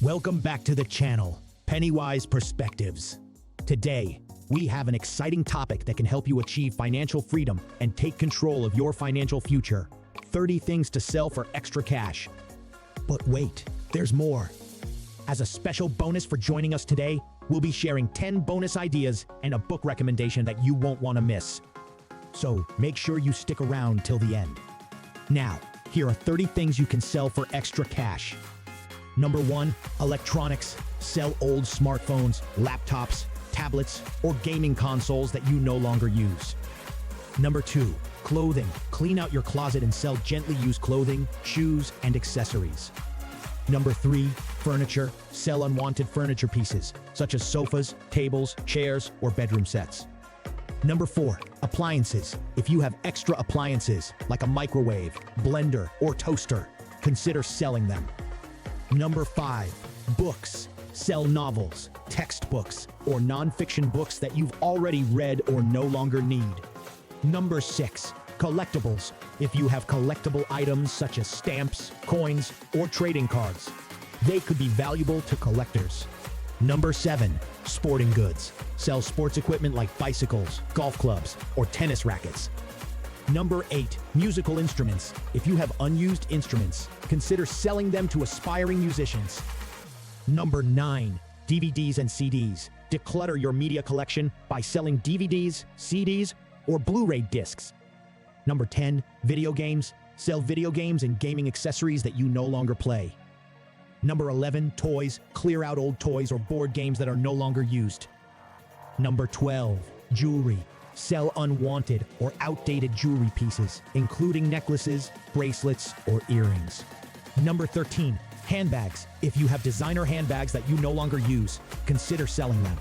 Welcome back to the channel, PennyWise Perspectives. Today, we have an exciting topic that can help you achieve financial freedom and take control of your financial future. 30 things to sell for extra cash. But wait, there's more. As a special bonus for joining us today, we'll be sharing 10 bonus ideas and a book recommendation that you won't want to miss. So make sure you stick around till the end. Now, here are 30 things you can sell for extra cash. Number 1, electronics. Sell old smartphones, laptops, tablets, or gaming consoles that you no longer use. Number 2, clothing. Clean out your closet and sell gently used clothing, shoes, and accessories. Number 3, furniture. Sell unwanted furniture pieces, such as sofas, tables, chairs, or bedroom sets. Number 4, appliances. If you have extra appliances, like a microwave, blender, or toaster, consider selling them. Number 5, books. Sell novels, textbooks, or non-fiction books that you've already read or no longer need. Number 6, collectibles. If you have collectible items such as stamps, coins, or trading cards, they could be valuable to collectors. Number 7, sporting goods. Sell sports equipment like bicycles, golf clubs, or tennis rackets. Number 8, musical instruments. If you have unused instruments, consider selling them to aspiring musicians. Number 9, DVDs and CDs. Declutter your media collection by selling DVDs, CDs, or Blu-ray discs. Number 10, video games. Sell video games and gaming accessories that you no longer play. Number 11, toys. Clear out old toys or board games that are no longer used. Number 12, jewelry. Sell unwanted or outdated jewelry pieces, including necklaces, bracelets, or earrings. Number 13, handbags. If you have designer handbags that you no longer use, consider selling them.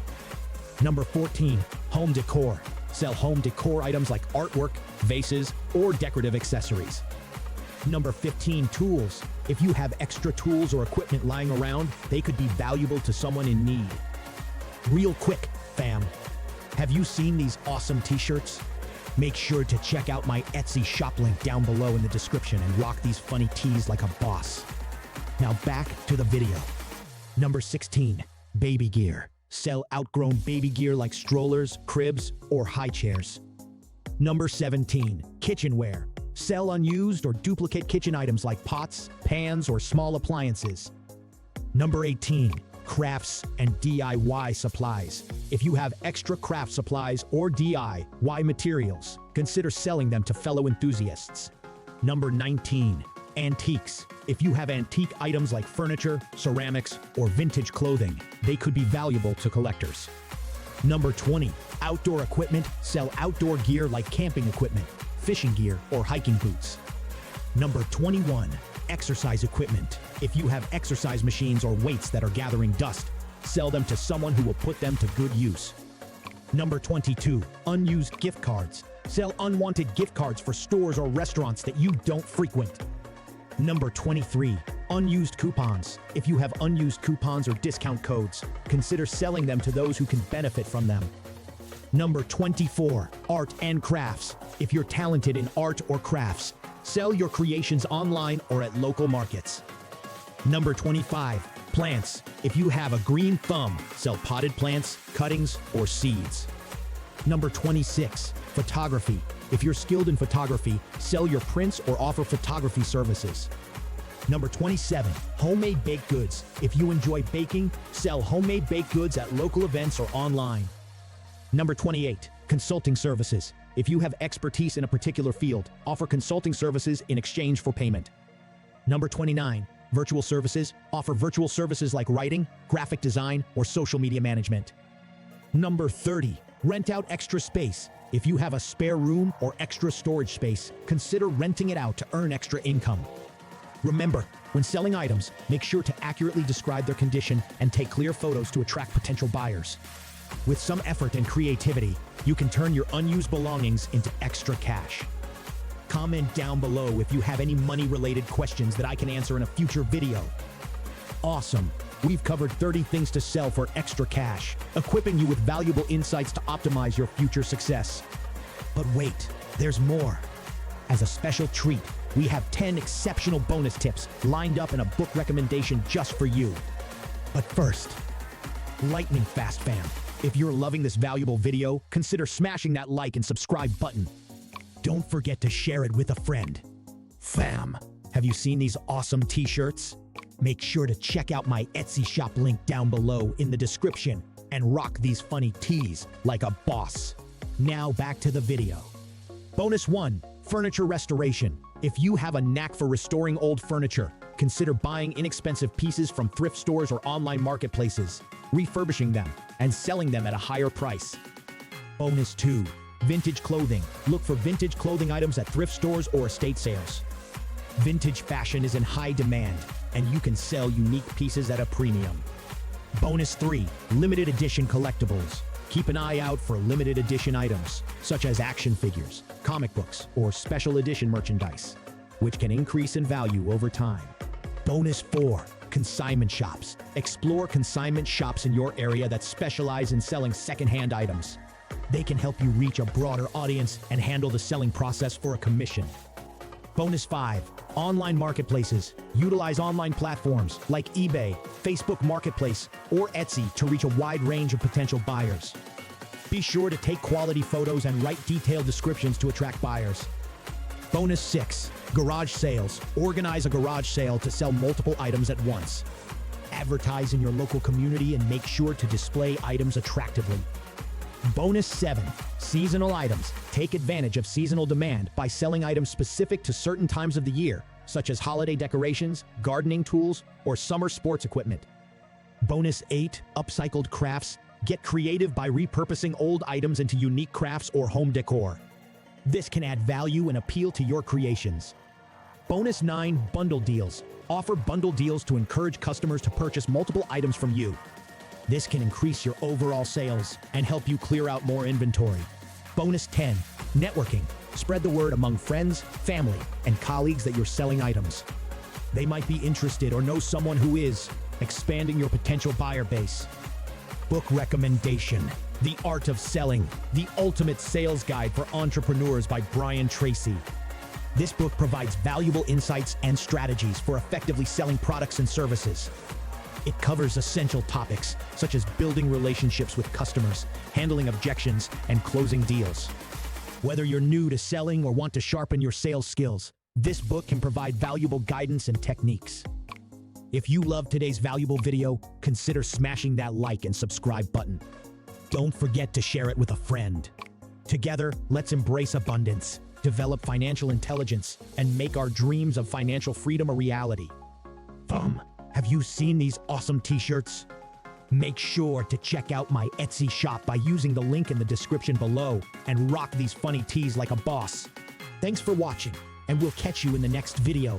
Number 14, home decor. Sell home decor items like artwork, vases, or decorative accessories. Number 15, tools. If you have extra tools or equipment lying around, they could be valuable to someone in need. Real quick, fam. Have you seen these awesome t-shirts? Make sure to check out my Etsy shop link down below in the description and rock these funny tees like a boss. Now back to the video. Number 16, baby gear. Sell outgrown baby gear like strollers, cribs, or high chairs. Number 17, kitchenware. Sell unused or duplicate kitchen items like pots, pans, or small appliances. Number 18, crafts and DIY supplies. If you have extra craft supplies or DIY materials, consider selling them to fellow enthusiasts. Number 19, antiques. If you have antique items like furniture, ceramics, or vintage clothing, they could be valuable to collectors. Number 20, outdoor equipment. Sell outdoor gear like camping equipment, fishing gear, or hiking boots. Number 21, exercise equipment. If you have exercise machines or weights that are gathering dust, sell them to someone who will put them to good use. Number 22, unused gift cards. Sell unwanted gift cards for stores or restaurants that you don't frequent. Number 23, unused coupons. If you have unused coupons or discount codes, consider selling them to those who can benefit from them. Number 24, art and crafts. If you're talented in art or crafts, sell your creations online or at local markets. Number 25, plants. If you have a green thumb, sell potted plants, cuttings, or seeds. Number 26, photography. If you're skilled in photography, sell your prints or offer photography services. Number 27, homemade baked goods. If you enjoy baking, sell homemade baked goods at local events or online. Number 28, consulting services. If you have expertise in a particular field, offer consulting services in exchange for payment. Number 29, virtual services. Offer virtual services like writing, graphic design, or social media management. Number 30, rent out extra space. If you have a spare room or extra storage space, consider renting it out to earn extra income. Remember, when selling items, make sure to accurately describe their condition and take clear photos to attract potential buyers. With some effort and creativity, you can turn your unused belongings into extra cash. Comment down below if you have any money-related questions that I can answer in a future video. Awesome! We've covered 30 things to sell for extra cash, equipping you with valuable insights to optimize your future success. But wait, there's more. As a special treat, we have 10 exceptional bonus tips lined up in a book recommendation just for you. But first, lightning fast fam. If you're loving this valuable video, consider smashing that like and subscribe button. Don't forget to share it with a friend. Fam, have you seen these awesome t-shirts? Make sure to check out my Etsy shop link down below in the description and rock these funny tees like a boss. Now back to the video. Bonus 1, furniture restoration. If you have a knack for restoring old furniture, consider buying inexpensive pieces from thrift stores or online marketplaces, refurbishing them, and selling them at a higher price. Bonus 2, vintage clothing. Look for vintage clothing items at thrift stores or estate sales. Vintage fashion is in high demand, and you can sell unique pieces at a premium. Bonus 3, limited edition collectibles. Keep an eye out for limited edition items, such as action figures, comic books, or special edition merchandise, which can increase in value over time. Bonus 4, consignment shops. Explore consignment shops in your area that specialize in selling secondhand items. They can help you reach a broader audience and handle the selling process for a commission. Bonus 5, online marketplaces. Utilize online platforms like eBay, Facebook Marketplace, or Etsy to reach a wide range of potential buyers. Be sure to take quality photos and write detailed descriptions to attract buyers. Bonus 6, garage sales. Organize a garage sale to sell multiple items at once. Advertise in your local community and make sure to display items attractively. Bonus 7, seasonal items. Take advantage of seasonal demand by selling items specific to certain times of the year, such as holiday decorations, gardening tools, or summer sports equipment. Bonus 8, upcycled crafts. Get creative by repurposing old items into unique crafts or home decor. This can add value and appeal to your creations. Bonus 9, bundle deals. Offer bundle deals to encourage customers to purchase multiple items from you. This can increase your overall sales and help you clear out more inventory. Bonus 10, networking. Spread the word among friends, family, and colleagues that you're selling items. They might be interested or know someone who is, expanding your potential buyer base. Book recommendation. The Art of Selling, the Ultimate Sales Guide for Entrepreneurs by Brian Tracy. This book provides valuable insights and strategies for effectively selling products and services. It covers essential topics such as building relationships with customers, handling objections, and closing deals. Whether you're new to selling or want to sharpen your sales skills, this book can provide valuable guidance and techniques. If you loved today's valuable video, consider smashing that like and subscribe button. Don't forget to share it with a friend. Together, let's embrace abundance, develop financial intelligence, and make our dreams of financial freedom a reality. Have you seen these awesome t-shirts? Make sure to check out my Etsy shop by using the link in the description below and rock these funny tees like a boss. Thanks for watching, and we'll catch you in the next video.